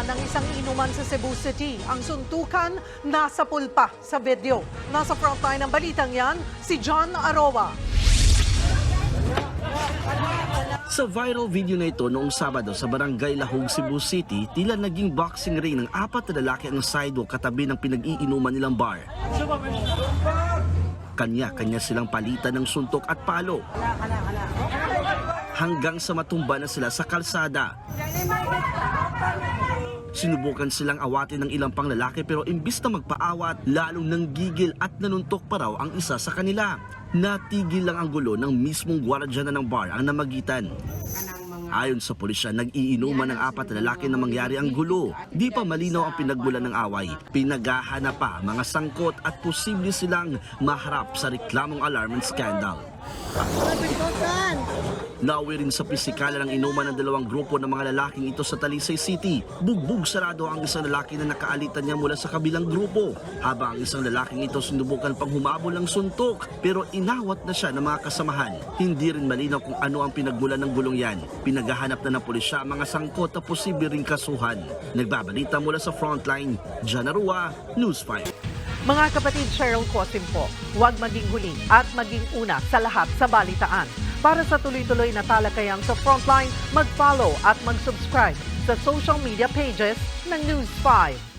biktima ng isang inuman sa Cebu City. Ang suntukan nasa pulpa sa video. Nasa frontline ng balitang yan, si John Aroa. Sa viral video na ito noong Sabado sa Barangay Lahog, Cebu City, tila naging boxing ring ng 4 na lalaki ang sidewalk katabi ng pinag-iinuman nilang bar. Kanya-kanya silang palitan ng suntok at palo. Hanggang sa matumba na sila sa kalsada. Sinubukan silang awatin ng ilang pang lalaki pero imbis na magpaawat, lalong nanggigil at nanuntok pa raw ang isa sa kanila. Natigil lang ang gulo ng mismong gwardiya ng bar ang namagitan. Ayon sa pulisya, nag-iinuman ng 4 na lalaki na mangyari ang gulo. Di pa malinaw ang pinagmulan ng away. Pinaghahanap pa mga sangkot at posible silang maharap sa reklamong alarm scandal. Nauwi rin sa pisikala ng inuman ng 2 grupo ng mga lalaking ito sa Talisay City. Bugbog sarado ang isang lalaki na nakaalitan niya mula sa kabilang grupo. Habang ang isang lalaking ito sinubukan pang humabol ng suntok pero inawat na siya ng mga kasamahan. Hindi rin malinaw kung ano ang pinagmulan ng gulong yan. Pinaghahanap na ng pulisya ang mga sangkot na posible ring kasuhan. Nagbabalita mula sa Frontline, John Aroa, News 5. Mga kapatid, Cheryl Cosim po, huwag maging huli at maging una sa lahat sa balitaan. Para sa tuloy-tuloy na talakayang sa Frontline, mag-follow at mag-subscribe sa social media pages ng News 5.